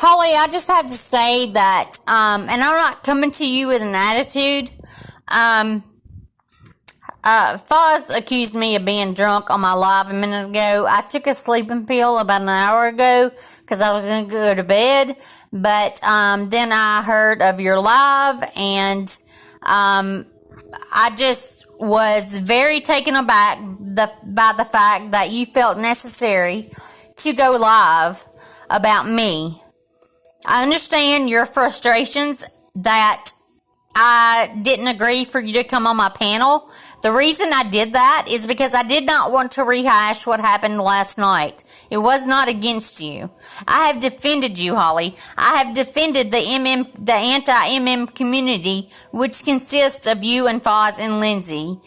Holly, I just have to say that, and I'm not coming to you with an attitude. Foz accused me of being drunk on my live a minute ago. I took a sleeping pill about an hour ago because I was going to go to bed. But then I heard of your live, and I just was very taken aback by the fact that you felt necessary to go live about me. I understand your frustrations that I didn't agree for you to come on my panel. The reason I did that is because I did not want to rehash what happened last night. It was not against you. I have defended you, Holly. I have defended the anti-MM community, which consists of you and Foz and Lindsay.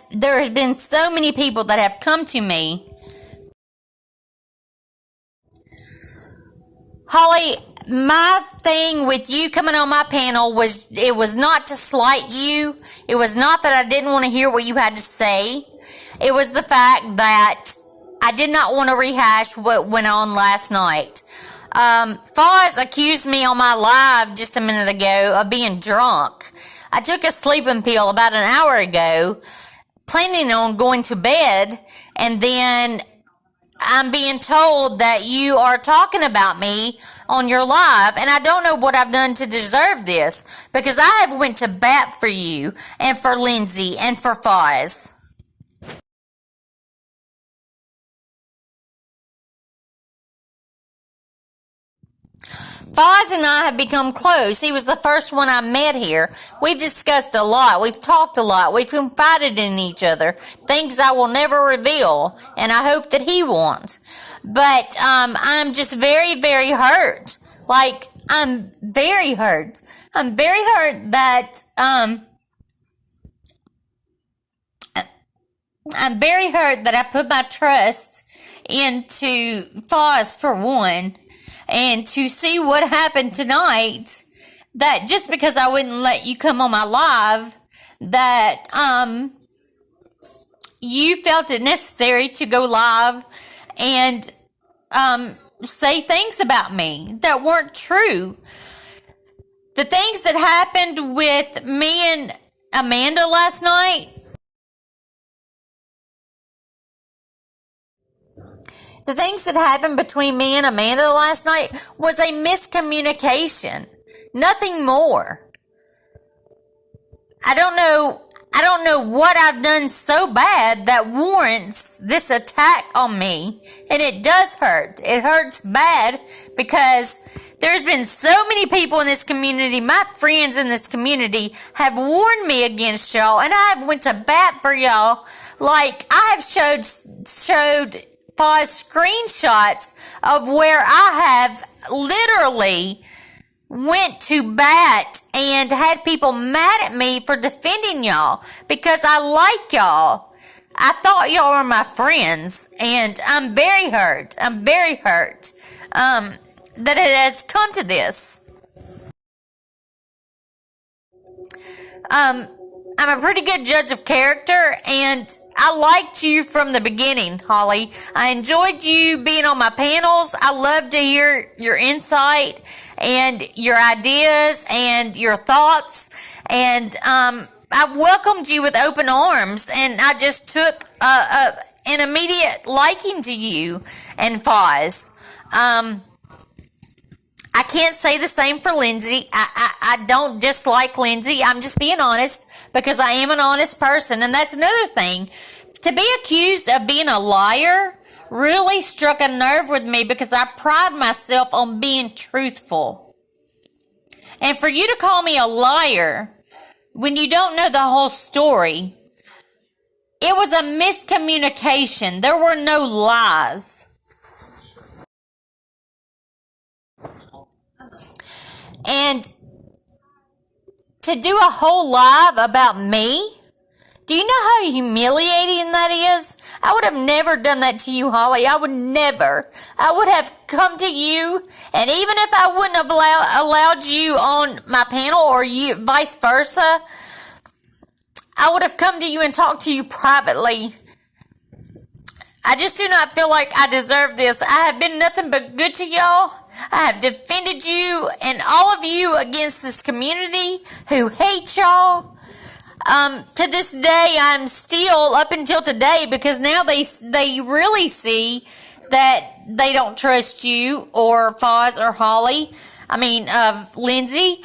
There's been so many people that have come to me. Holly, my thing with you coming on my panel was not to slight you. It was not that I didn't want to hear what you had to say. It was the fact that I did not want to rehash what went on last night. Foz accused me on my live just a minute ago of being drunk. I took a sleeping pill about an hour ago, planning on going to bed, and then I'm being told that you are talking about me on your live, and I don't know what I've done to deserve this, because I have went to bat for you and for Lindsay and for Foz. Foz and I have become close. He was the first one I met here. We've discussed a lot. We've talked a lot. We've confided in each other. Things I will never reveal, and I hope that he won't. But I'm just very, very hurt. Like, I'm very hurt. I'm very hurt that I'm very hurt that I put my trust into Foz for one. And to see what happened tonight, that just because I wouldn't let you come on my live, that you felt it necessary to go live and say things about me that weren't true. The things that happened with me and Amanda last night, the things that happened between me and Amanda last night was a miscommunication. Nothing more. I don't know what I've done so bad that warrants this attack on me. And it does hurt. It hurts bad because there's been so many people in this community, my friends in this community, have warned me against y'all, and I have went to bat for y'all. Like, I have showed Foz screenshots of where I have literally went to bat and had people mad at me for defending y'all because I like y'all. I thought y'all were my friends, and I'm very hurt. I'm very hurt that it has come to this. I'm a pretty good judge of character, and I liked you from the beginning, Holly. I enjoyed you being on my panels. I love to hear your insight and your ideas and your thoughts. And I welcomed you with open arms, and I just took an immediate liking to you and Foz. I can't say the same for Lindsay. I don't dislike Lindsay. I'm just being honest because I am an honest person. And that's another thing. To be accused of being a liar really struck a nerve with me because I pride myself on being truthful. And for you to call me a liar when you don't know the whole story, it was a miscommunication. There were no lies. And to do a whole live about me, do you know how humiliating that is? I would have never done that to you, Holly. I would never. I would have come to you, and even if I wouldn't have allowed you on my panel or you vice versa, I would have come to you and talked to you privately. I just do not feel like I deserve this. I have been nothing but good to y'all. I have defended you and all of you against this community who hate y'all. To this day, I'm still, up until today, because now they really see that they don't trust you or Foz or Holly. Lindsay.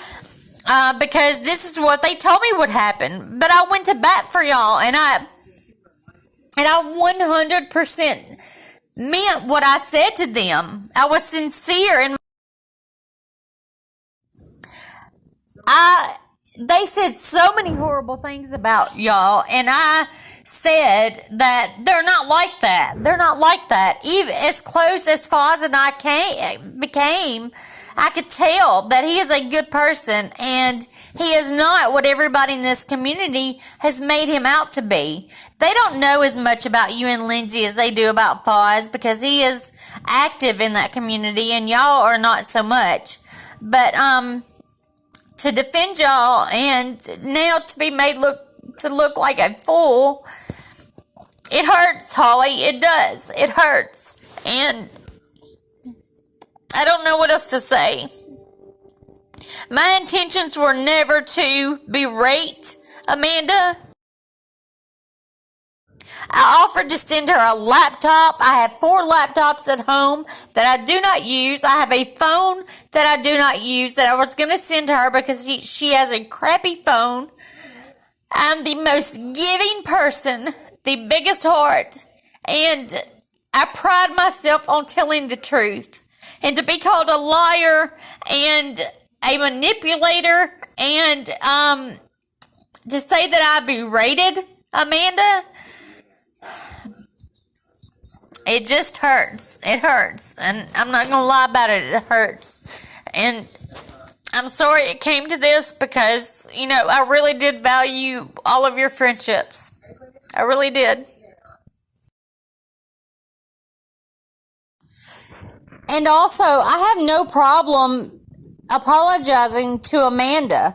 Because this is what they told me would happen. But I went to bat for y'all, and I 100% meant what I said to them. I was sincere, and they said so many horrible things about y'all, and I said that they're not like that. They're not like that. Even as close as Foz and I became, I could tell that he is a good person, and he is not what everybody in this community has made him out to be. They don't know as much about you and Lindsay as they do about Foz, because he is active in that community, and y'all are not so much. But, to defend y'all and now to be made to look like a fool, it hurts, Holly. It does. It hurts. And I don't know what else to say. My intentions were never to berate Amanda. I offered to send her a laptop. I have 4 laptops at home that I do not use. I have a phone that I do not use that I was going to send to her because she has a crappy phone. I'm the most giving person, the biggest heart, and I pride myself on telling the truth. And to be called a liar and a manipulator and to say that I berated Amanda, it just hurts. It hurts. And I'm not going to lie about it. It hurts. And I'm sorry it came to this because, I really did value all of your friendships. I really did. And also, I have no problem apologizing to Amanda.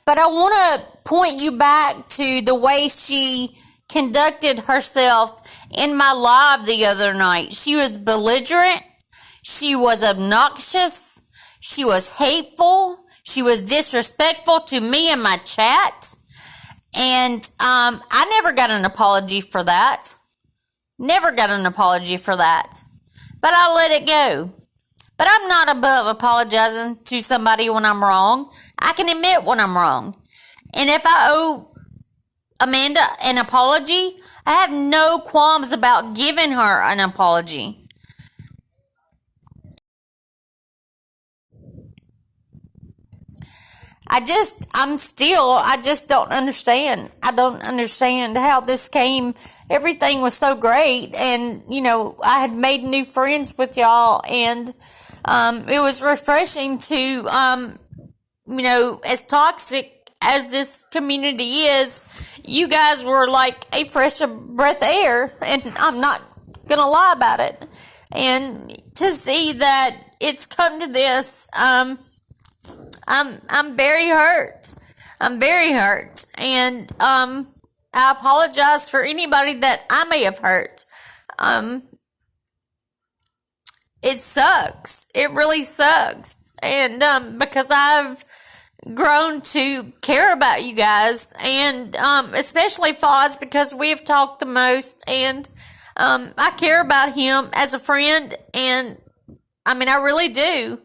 But I want to point you back to the way she conducted herself in my live the other night. She was belligerent. She was obnoxious. She was hateful. She was disrespectful to me in my chat. And I never got an apology for that. Never got an apology for that. But I let it go. But I'm not above apologizing to somebody when I'm wrong. I can admit when I'm wrong. And if I owe Amanda an apology, I have no qualms about giving her an apology. I just don't understand. I don't understand how this came. Everything was so great, and, I had made new friends with y'all, and it was refreshing to, as toxic as this community is, you guys were like a fresh breath of air, and I'm not gonna lie about it. And to see that it's come to this, I'm very hurt. I'm very hurt. And I apologize for anybody that I may have hurt. It sucks. It really sucks. And because I've grown to care about you guys, and especially Foz, because we have talked the most, and I care about him as a friend, and I really do.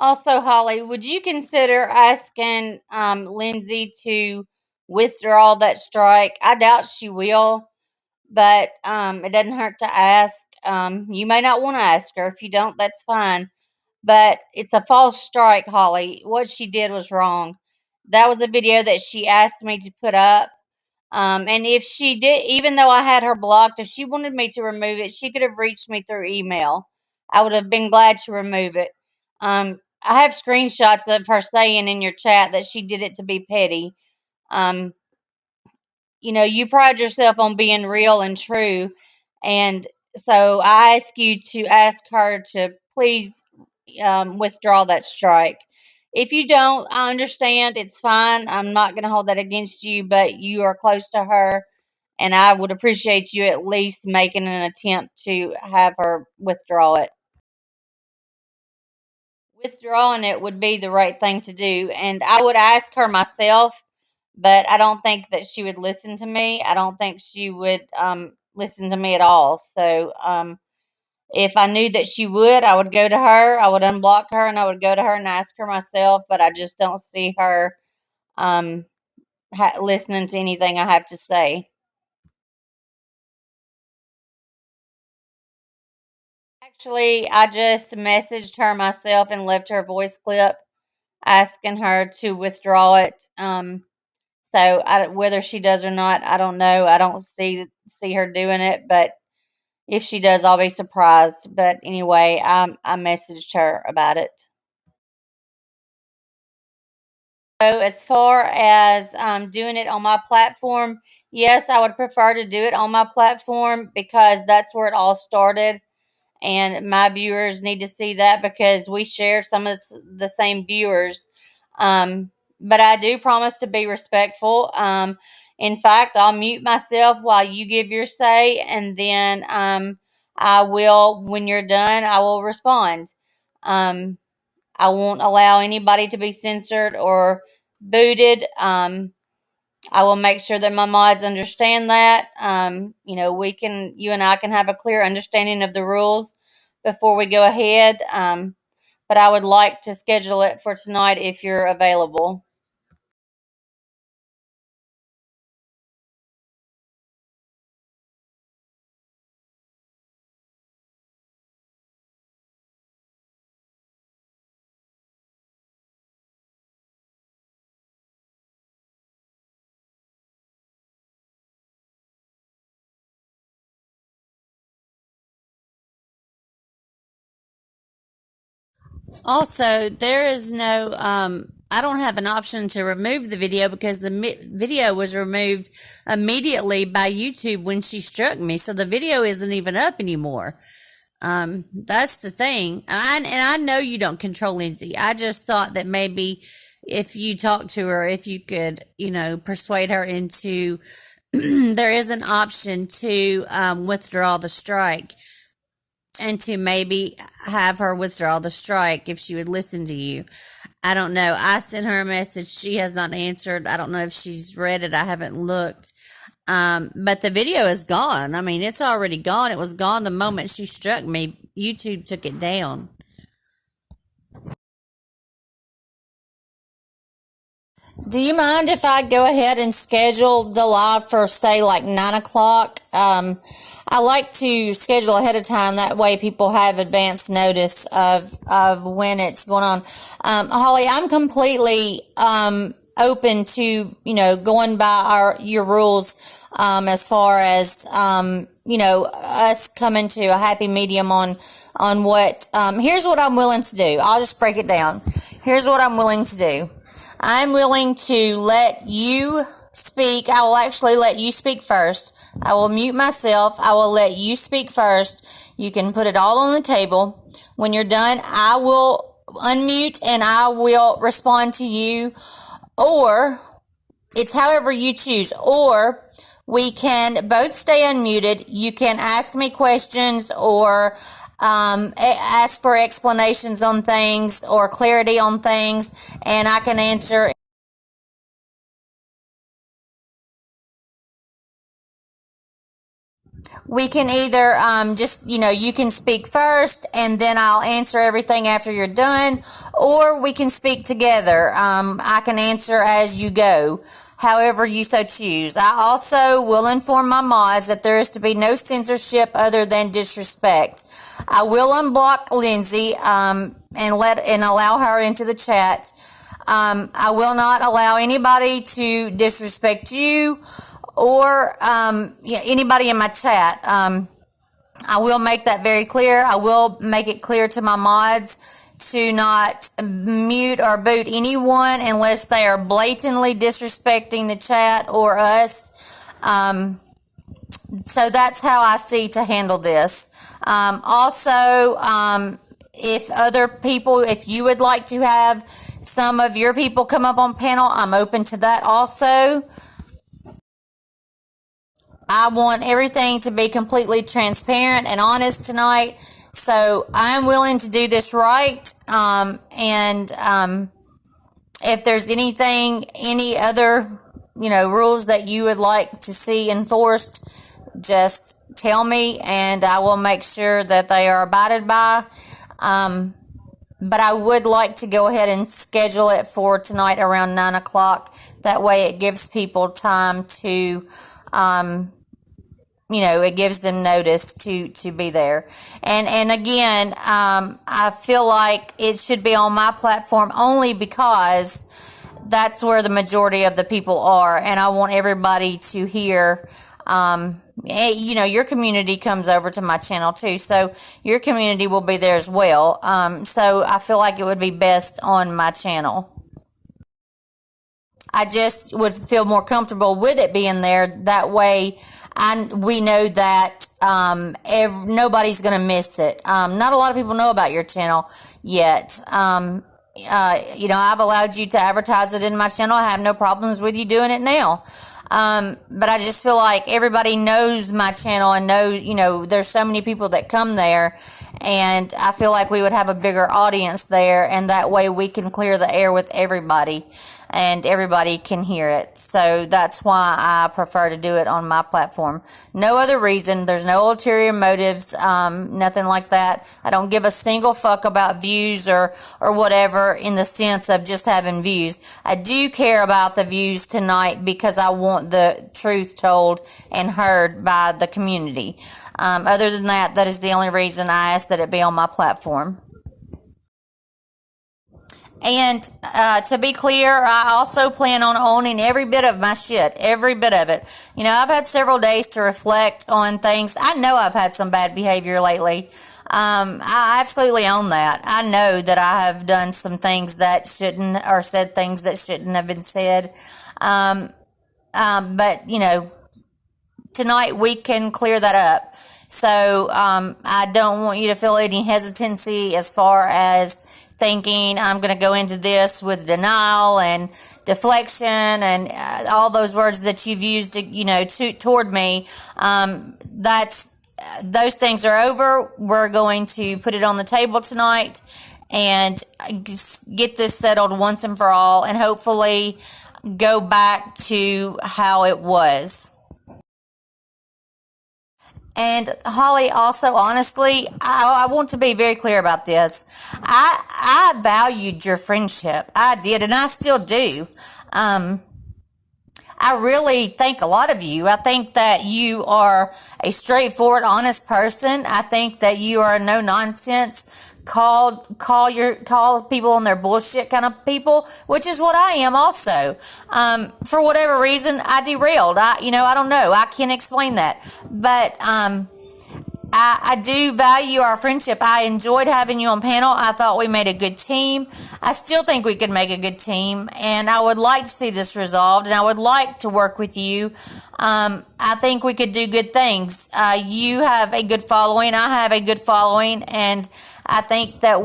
Also, Holly, would you consider asking Lindsay to withdraw that strike? I doubt she will, but it doesn't hurt to ask. You may not want to ask her. If you don't, that's fine. But it's a false strike, Holly. What she did was wrong. That was a video that she asked me to put up. And if she did, even though I had her blocked, if she wanted me to remove it, she could have reached me through email. I would have been glad to remove it. I have screenshots of her saying in your chat that she did it to be petty. Um, you pride yourself on being real and true. And so I ask you to ask her to please withdraw that strike. If you don't, I understand. It's fine. I'm not going to hold that against you, but you are close to her. And I would appreciate you at least making an attempt to have her withdraw it. Withdrawing it would be the right thing to do. And I would ask her myself, but I don't think that she would listen to me. I don't think she would listen to me at all. So if I knew that she would, I would go to her, I would unblock her, and I would go to her and ask her myself. But I just don't see her um, listening to anything I have to say. Actually, I just messaged her myself and left her a voice clip asking her to withdraw it. So whether she does or not, I don't know. I don't see her doing it, but if she does, I'll be surprised. But anyway, I messaged her about it. So as far as doing it on my platform, yes, I would prefer to do it on my platform because that's where it all started, and my viewers need to see that because we share some of the same viewers. But I do promise to be respectful. In fact, I'll mute myself while you give your say, and then I will, when you're done, I will respond. I won't allow anybody to be censored or booted. I will make sure that my mods understand that. You and I can have a clear understanding of the rules before we go ahead. But I would like to schedule it for tonight if you're available. Also, there is no, I don't have an option to remove the video because the video was removed immediately by YouTube when she struck me. So the video isn't even up anymore. That's the thing. And I know you don't control Lindsay. I just thought that maybe if you talk to her, if you could, persuade her into, there is an option to withdraw the strike and to maybe have her withdraw the strike if she would listen to you. I don't know. I sent her a message. She has not answered. I don't know if she's read it. I haven't looked. But the video is gone. I mean, it's already gone. It was gone the moment she struck me. YouTube took it down. Do you mind if I go ahead and schedule the live for, say, like 9 o'clock? I like to schedule ahead of time. That way people have advance notice of when it's going on. Holly, I'm completely open to, going by your rules as far as, us coming to a happy medium on what, here's what I'm willing to do. I'll just break it down. Here's what I'm willing to do. I'm willing to let you speak. I will actually let you speak first. I will mute myself. I will let you speak first. You can put it all on the table. When you're done, I will unmute and I will respond to you. Or it's however you choose. Or we can both stay unmuted. You can ask me questions or ask for explanations on things or clarity on things, and I can answer. we can either just, you can speak first and then I'll answer everything after you're done, or we can speak together. I can answer as you go, however you so choose. I also will inform my mods that there is to be no censorship other than disrespect. I will unblock Lindsay and allow her into the chat. I will not allow anybody to disrespect you or anybody in my chat. I will make that very clear. I will make it clear to my mods to not mute or boot anyone unless they are blatantly disrespecting the chat or us. So that's how I see to handle this. Also, if you would like to have some of your people come up on panel, I'm open to that also. I want everything to be completely transparent and honest tonight, so I'm willing to do this right. If there's any other, rules that you would like to see enforced, just tell me, and I will make sure that they are abided by. But I would like to go ahead and schedule it for tonight around 9 o'clock. That way it gives people time to, it gives them notice to be there. And again, I feel like it should be on my platform only because that's where the majority of the people are. And I want everybody to hear, your community comes over to my channel too. So your community will be there as well. So I feel like it would be best on my channel. I just would feel more comfortable with it being there. That way, we know that nobody's going to miss it. Not a lot of people know about your channel yet. I've allowed you to advertise it in my channel. I have no problems with you doing it now. But I just feel like everybody knows my channel and knows, there's so many people that come there, and I feel like we would have a bigger audience there, and that way we can clear the air with everybody and everybody can hear it. So that's why I prefer to do it on my platform. No other reason. There's no ulterior motives, nothing like that. I don't give a single fuck about views or whatever in the sense of just having views. I do care about the views tonight because I want the truth told and heard by the community. Other than that, that is the only reason I ask that it be on my platform. And to be clear, I also plan on owning every bit of my shit, every bit of it. I've had several days to reflect on things. I know I've had some bad behavior lately. I absolutely own that. I know that I have done some things that shouldn't, or said things that shouldn't have been said. But, tonight we can clear that up. So I don't want you to feel any hesitancy as far as thinking I'm going to go into this with denial and deflection and all those words that you've used, toward me. Those things are over. We're going to put it on the table tonight and get this settled once and for all, and hopefully go back to how it was. And Holly, also, honestly, I want to be very clear about this. I valued your friendship. I did, and I still do. I really think a lot of you. I think that you are a straightforward, honest person. I think that you are a no nonsense, call people on their bullshit kind of people, which is what I am also. For whatever reason, I derailed. I don't know. I can't explain that. But I do value our friendship. I enjoyed having you on panel. I thought we made a good team. I still think we could make a good team, and I would like to see this resolved, and I would like to work with you. I think we could do good things. You have a good following. I have a good following, and I think that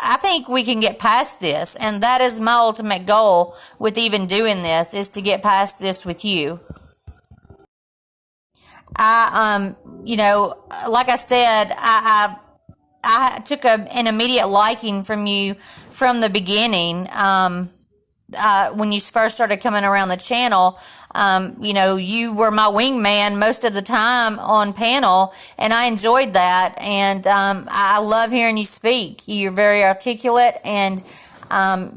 I think we can get past this, and that is my ultimate goal with even doing this, is to get past this with you. Like I said, I took an immediate liking from you from the beginning. when you first started coming around the channel, you were my wingman most of the time on panel, and I enjoyed that. And I love hearing you speak. You're very articulate, and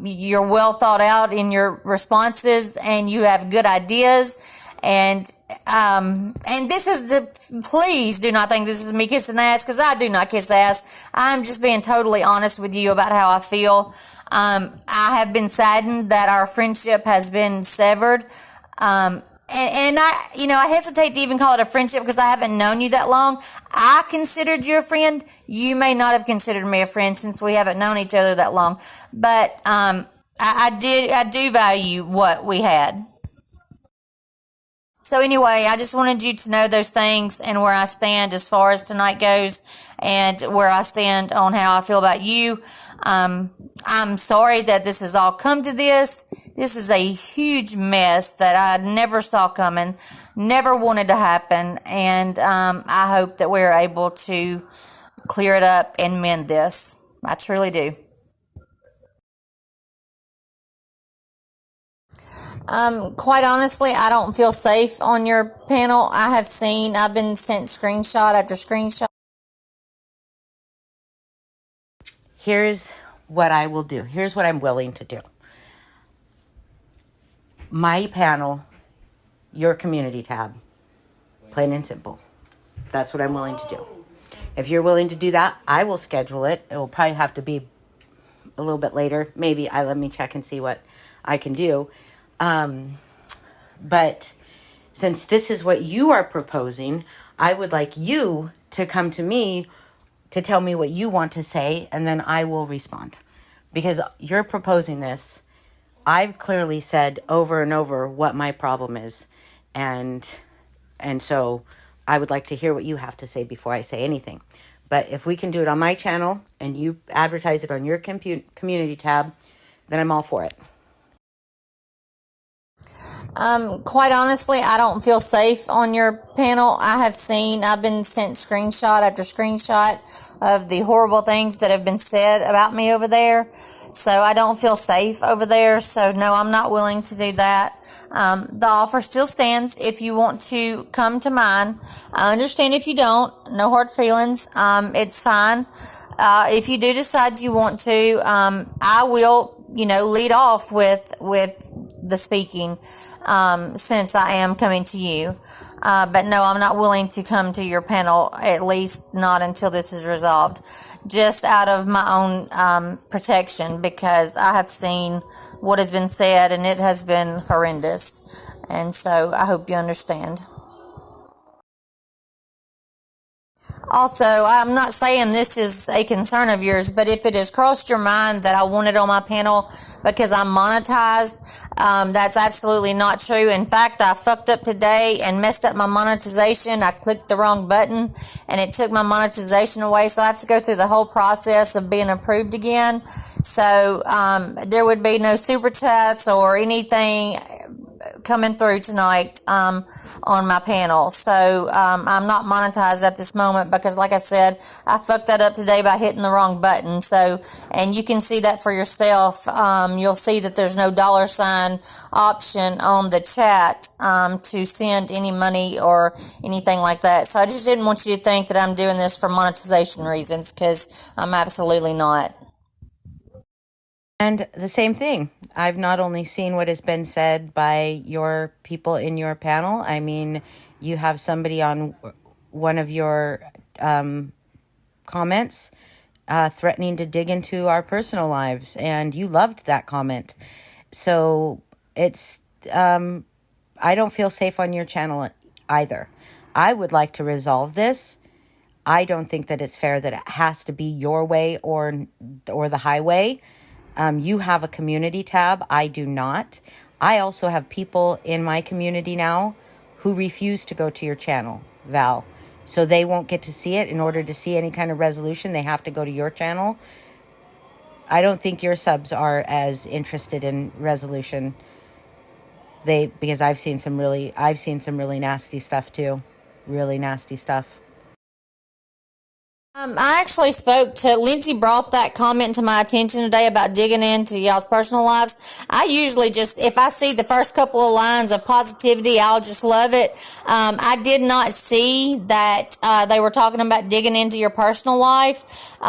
you're well thought out in your responses, and you have good ideas. And this is please do not think this is me kissing ass, because I do not kiss ass. I'm just being totally honest with you about how I feel. I have been saddened that our friendship has been severed. And I hesitate to even call it a friendship because I haven't known you that long. I considered you a friend. You may not have considered me a friend since we haven't known each other that long. But I do value what we had. So anyway, I just wanted you to know those things and where I stand as far as tonight goes, and where I stand on how I feel about you. I'm sorry that this has all come to this. This is a huge mess that I never saw coming, never wanted to happen, and I hope that we're able to clear it up and mend this. I truly do. Quite honestly, I don't feel safe on your panel. I've been sent screenshot after screenshot. Here's what I will do. Here's what I'm willing to do. My panel, your community tab, plain and simple. That's what I'm willing to do. If you're willing to do that, I will schedule it. It will probably have to be a little bit later. Maybe let me check and see what I can do. But since this is what you are proposing, I would like you to come to me to tell me what you want to say, and then I will respond. Because you're proposing this. I've clearly said over and over what my problem is. And so I would like to hear what you have to say before I say anything. But if we can do it on my channel and you advertise it on your community tab, then I'm all for it. Quite honestly, I don't feel safe on your panel. I've been sent screenshot after screenshot of the horrible things that have been said about me over there. So I don't feel safe over there. So no, I'm not willing to do that. The offer still stands if you want to come to mine. I understand if you don't. No hard feelings. It's fine. If you do decide you want to, I will, lead off with the speaking, since I am coming to you. But no, I'm not willing to come to your panel, at least not until this is resolved, just out of my own protection, because I have seen what has been said and it has been horrendous. And so I hope you understand. Also, I'm not saying this is a concern of yours, but if it has crossed your mind that I want it on my panel because I'm monetized, that's absolutely not true. In fact, I fucked up today and messed up my monetization. I clicked the wrong button and it took my monetization away, so I have to go through the whole process of being approved again. So there would be no super chats or anything coming through tonight on my panel. So I'm not monetized at this moment because, like I said, I fucked that up today by hitting the wrong button. So, and you can see that for yourself. You'll see that there's no $ option on the chat to send any money or anything like that. So I just didn't want you to think that I'm doing this for monetization reasons, because I'm absolutely not. And the same thing. I've not only seen what has been said by your people in your panel. I mean, you have somebody on one of your comments threatening to dig into our personal lives, and you loved that comment. So it's, I don't feel safe on your channel either. I would like to resolve this. I don't think that it's fair that it has to be your way or the highway. You have a community tab. I do not. I also have people in my community now who refuse to go to your channel, Val. So they won't get to see it. In order to see any kind of resolution, they have to go to your channel. I don't think your subs are as interested in resolution. Because I've seen some really nasty stuff too. Really nasty stuff. I actually spoke to Lindsay, brought that comment to my attention today about digging into y'all's personal lives. I usually just, if I see the first couple of lines of positivity, I'll just love it. I did not see that they were talking about digging into your personal life, or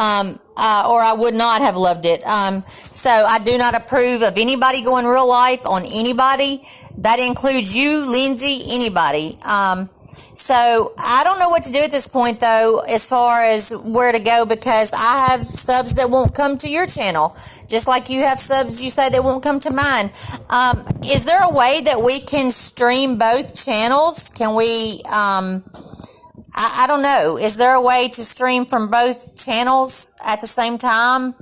I would not have loved it. So I do not approve of anybody going real life on anybody. That includes you, Lindsay, anybody. So I don't know what to do at this point, though, as far as where to go, because I have subs that won't come to your channel, just like you have subs you say that won't come to mine. Is there a way that we can stream both channels? Can we, I don't know. Is there a way to stream from both channels at the same time?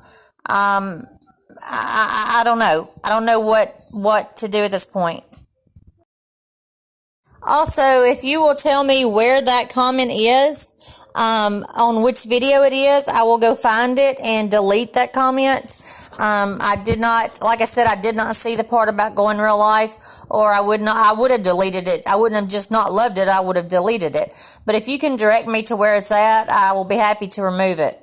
I don't know. I don't know what to do at this point. Also, if you will tell me where that comment is, on which video it is, I will go find it and delete that comment. I did not, like I said, I did not see the part about going real life, or I would have deleted it. I wouldn't have just not loved it, I would have deleted it. But if you can direct me to where it's at, I will be happy to remove it.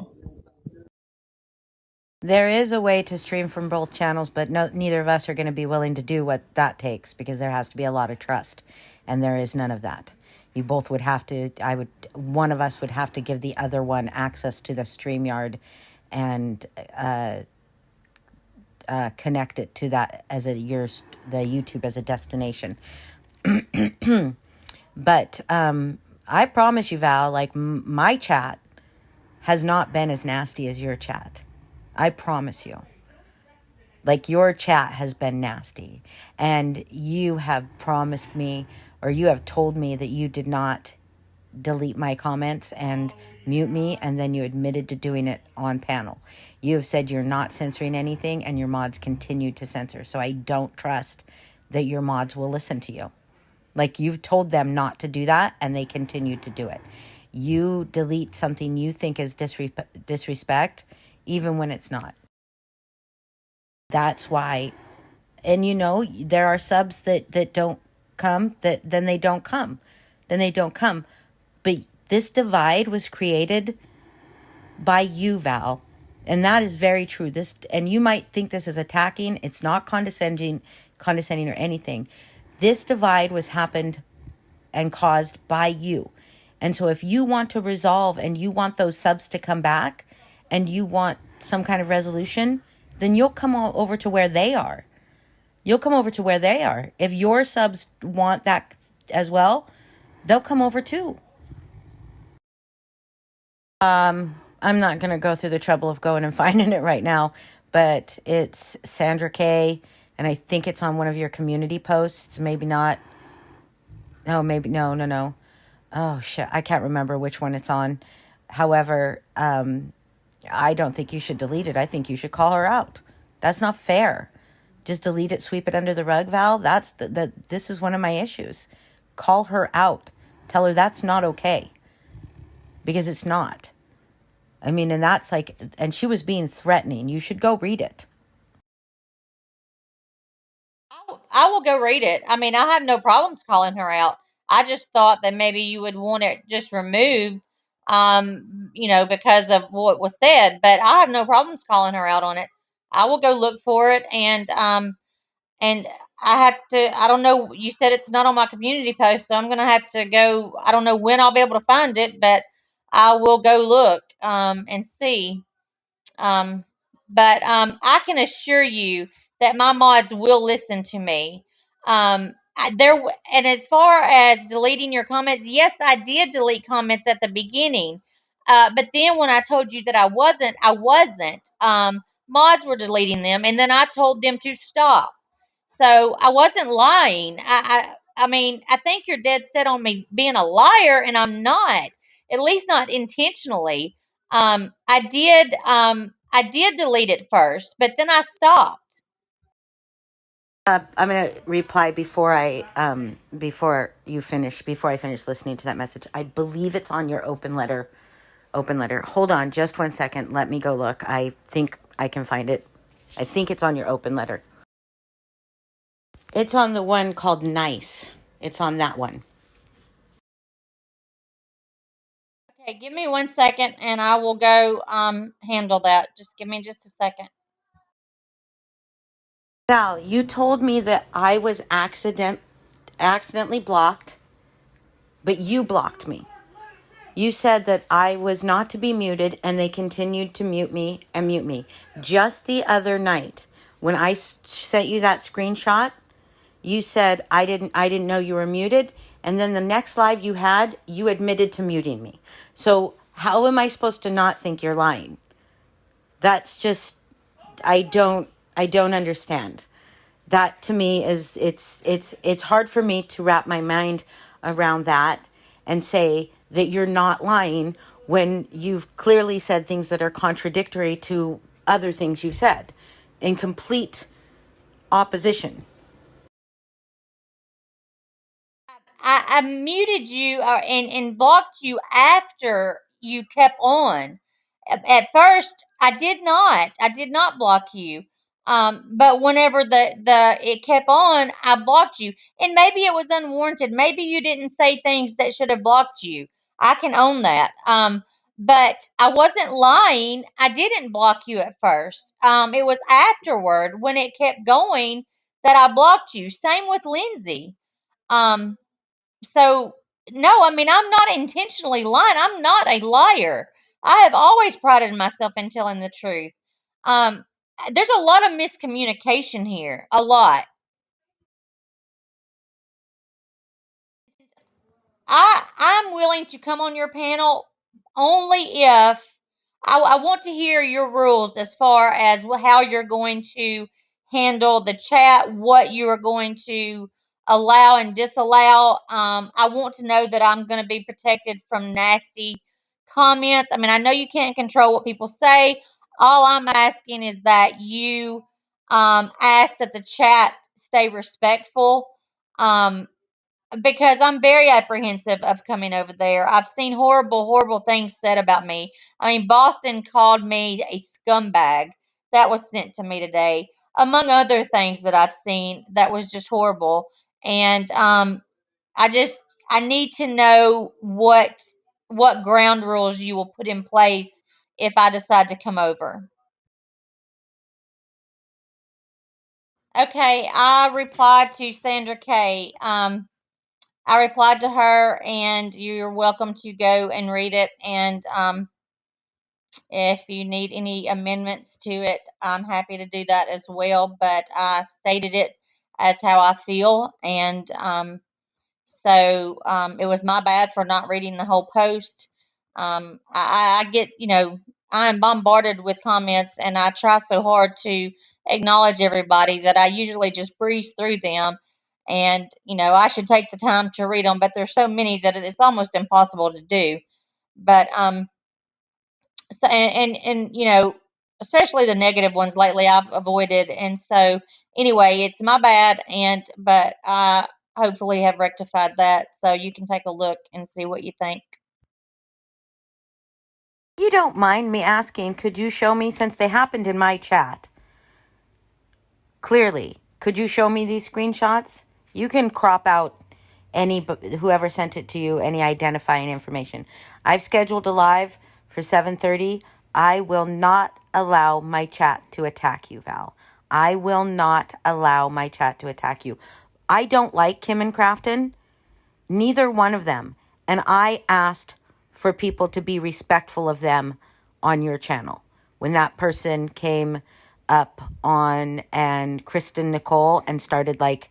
There is a way to stream from both channels, but neither of us are going to be willing to do what that takes, because there has to be a lot of trust, and there is none of that. You both would have to, one of us would have to give the other one access to the StreamYard and connect it to that as the YouTube as a destination. But I promise you, Val, like my chat has not been as nasty as your chat. I promise you. Like, your chat has been nasty, and you have promised me, or you have told me, that you did not delete my comments and mute me, and then you admitted to doing it on panel. You have said you're not censoring anything, and your mods continue to censor. So I don't trust that your mods will listen to you. Like, you've told them not to do that, and they continue to do it. You delete something you think is disrespect, even when it's not. That's why. And there are subs that don't come, then they don't come. But this divide was created by you, Val. And that is very true. And you might think this is attacking. It's not condescending or anything. This divide was happened and caused by you. And so if you want to resolve, and you want those subs to come back, and you want some kind of resolution, then you'll come over to where they are. If your subs want that as well, they'll come over too. I'm not going to go through the trouble of going and finding it right now, but it's Sandra K, and I think it's on one of your community posts. Maybe not. No, maybe no. Oh shit, I can't remember which one it's on. However, I don't think you should delete it. I think you should call her out. That's not fair. Just delete it, sweep it under the rug, Val. That's this is one of my issues. Call her out. Tell her that's not okay. Because it's not. I mean, and that's like, and she was being threatening. You should go read it. I will go read it. I mean, I have no problems calling her out. I just thought that maybe you would want it just removed, because of what was said. But I have no problems calling her out on it. I will go look for it, and I have to. I don't know. You said it's not on my community post, so I'm gonna have to go. I don't know when I'll be able to find it, but I will go look and see. Um, but I can assure you that my mods will listen to me. And as far as deleting your comments, yes, I did delete comments at the beginning. But then when I told you that I wasn't, I wasn't. Mods were deleting them, and then I told them to stop. So I wasn't lying. I mean, I think you're dead set on me being a liar, and I'm not. At least not intentionally. I did delete it first, but then I stopped. I'm gonna reply before I finish listening to that message. I believe it's on your open letter. Hold on just 1 second. Let me go look. I think I can find it. I think it's on your open letter. It's on the one called Nice. It's on that one. Okay, give me 1 second and I will go handle that. Just give me just a second. Val, you told me that I was accidentally blocked, but you blocked me. You said that I was not to be muted, and they continued to mute me and mute me. Just the other night, when I sent you that screenshot, you said I didn't know you were muted, and then the next live you had, you admitted to muting me. So how am I supposed to not think you're lying? That's just I don't understand. That to me is it's hard for me to wrap my mind around that and say that you're not lying when you've clearly said things that are contradictory to other things you've said in complete opposition. I muted you and blocked you after you kept on. At first, I did not. I did not block you. But whenever the it kept on, I blocked you. And maybe it was unwarranted. Maybe you didn't say things that should have blocked you. I can own that. But I wasn't lying. I didn't block you at first. It was afterward when it kept going that I blocked you. Same with Lindsay. Um, so no, I mean I'm not intentionally lying. I'm not a liar. I have always prided myself in telling the truth. Um, there's a lot of miscommunication here. A lot. I'm willing to come on your panel only if I want to hear your rules as far as how you're going to handle the chat, what you are going to allow and disallow. I want to know that I'm going to be protected from nasty comments. I mean, I know you can't control what people say. All I'm asking is that you ask that the chat stay respectful. Um, because I'm very apprehensive of coming over there. I've seen horrible, horrible things said about me. I mean, Boston called me a scumbag. That was sent to me today, among other things that I've seen that was just horrible. And I just I need to know what ground rules you will put in place if I decide to come over. Okay, I replied to Sandra K. I replied to her, and you're welcome to go and read it. And if you need any amendments to it, I'm happy to do that as well. But I stated it as how I feel, and it was my bad for not reading the whole post. I get, I'm bombarded with comments, and I try so hard to acknowledge everybody that I usually just breeze through them. And, I should take the time to read them, but there's so many that it's almost impossible to do. But, so, especially the negative ones lately I've avoided. And so, anyway, it's my bad. But I hopefully have rectified that. So you can take a look and see what you think. You don't mind me asking, could you show me, since they happened in my chat, clearly, could you show me these screenshots? You can crop out whoever sent it to you, any identifying information. I've scheduled a live for 7:30. I will not allow my chat to attack you, Val. I will not allow my chat to attack you. I don't like Kim and Crafton, neither one of them. And I asked for people to be respectful of them on your channel. When that person came up on and Kristen Nicole and started like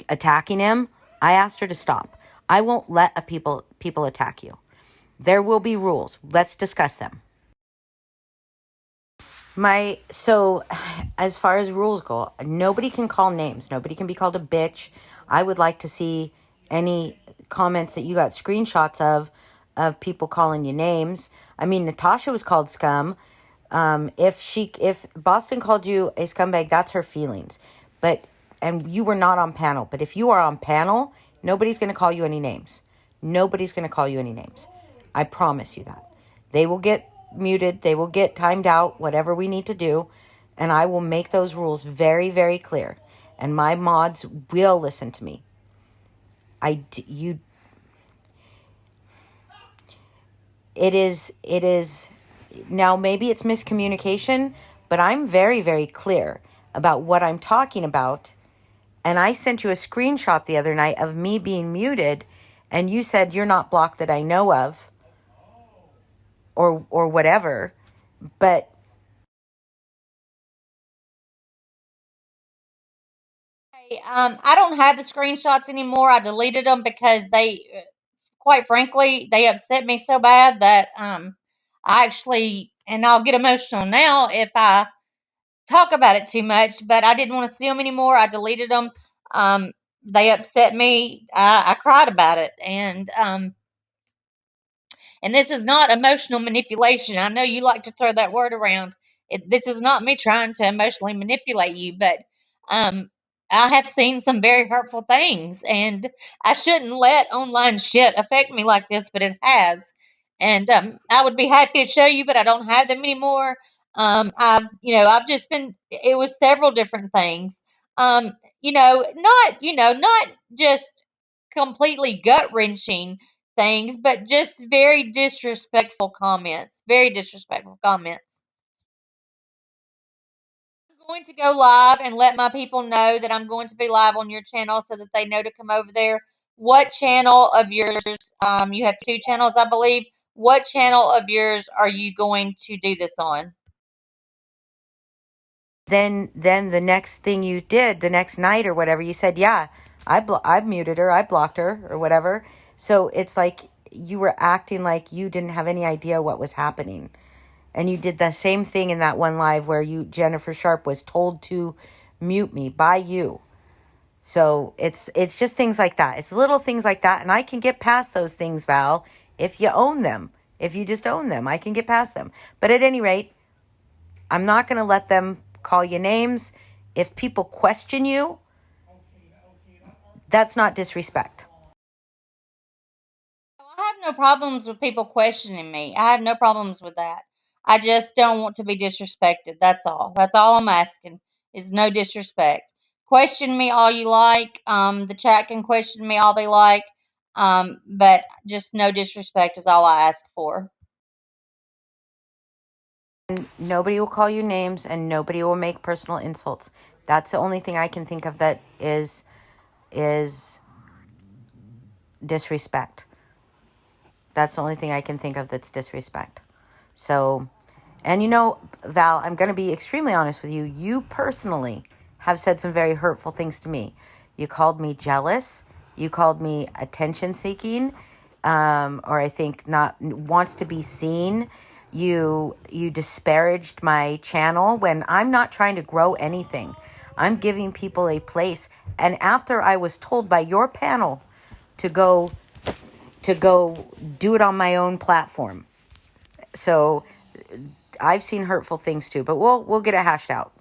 attacking him, I asked her to stop. I won't let people attack you. There will be rules. Let's discuss them. So as far as rules go, nobody can call names. Nobody can be called a bitch. I would like to see any comments that you got screenshots of people calling you names. I mean, Natasha was called scum. If Boston called you a scumbag, that's her feelings. And you were not on panel. But if you are on panel, nobody's going to call you any names. Nobody's going to call you any names. I promise you that. They will get muted. They will get timed out, whatever we need to do. And I will make those rules very, very clear. And my mods will listen to me. it is now, maybe it's miscommunication, but I'm very, very clear about what I'm talking about. And I sent you a screenshot the other night of me being muted, and you said you're not blocked that I know of, or whatever. But I don't have the screenshots anymore. I deleted them because quite frankly, they upset me so bad that I actually, and I'll get emotional now if I talk about it too much, but I didn't want to see them anymore. I deleted them. They upset me. I cried about it, and this is not emotional manipulation. I know you like to throw that word around. This is not me trying to emotionally manipulate you, but um, I have seen some very hurtful things, and I shouldn't let online shit affect me like this, but it has. And I would be happy to show you, but I don't have them anymore. I've just been. It was several different things. Not just completely gut wrenching things, but just very disrespectful comments. Very disrespectful comments. I'm going to go live and let my people know that I'm going to be live on your channel so that they know to come over there. What channel of yours, you have two channels, I believe. What channel of yours are you going to do this on? then the next thing you did the next night or whatever, you said, yeah, I've muted her, I blocked her, or whatever. So it's like you were acting like you didn't have any idea what was happening. And you did the same thing in that one live where Jennifer Sharp, was told to mute me by you. So it's just things like that. It's little things like that. And I can get past those things, Val, if you own them. If you just own them, I can get past them. But at any rate, I'm not going to let them call you names. If people question you, that's not disrespect. I have no problems with people questioning me. I have no problems with that. I just don't want to be disrespected. That's all. That's all I'm asking is no disrespect. Question me all you like. The chat can question me all they like. But just no disrespect is all I ask for. Nobody will call you names, and nobody will make personal insults. That's the only thing I can think of that is disrespect. That's the only thing I can think of that's disrespect. So, and Val, I'm going to be extremely honest with you. You personally have said some very hurtful things to me. You called me jealous. You called me attention seeking, or I think not wants to be seen. You disparaged my channel when I'm not trying to grow anything. I'm giving people a place. And after I was told by your panel to go do it on my own platform. So I've seen hurtful things too, but we'll get it hashed out.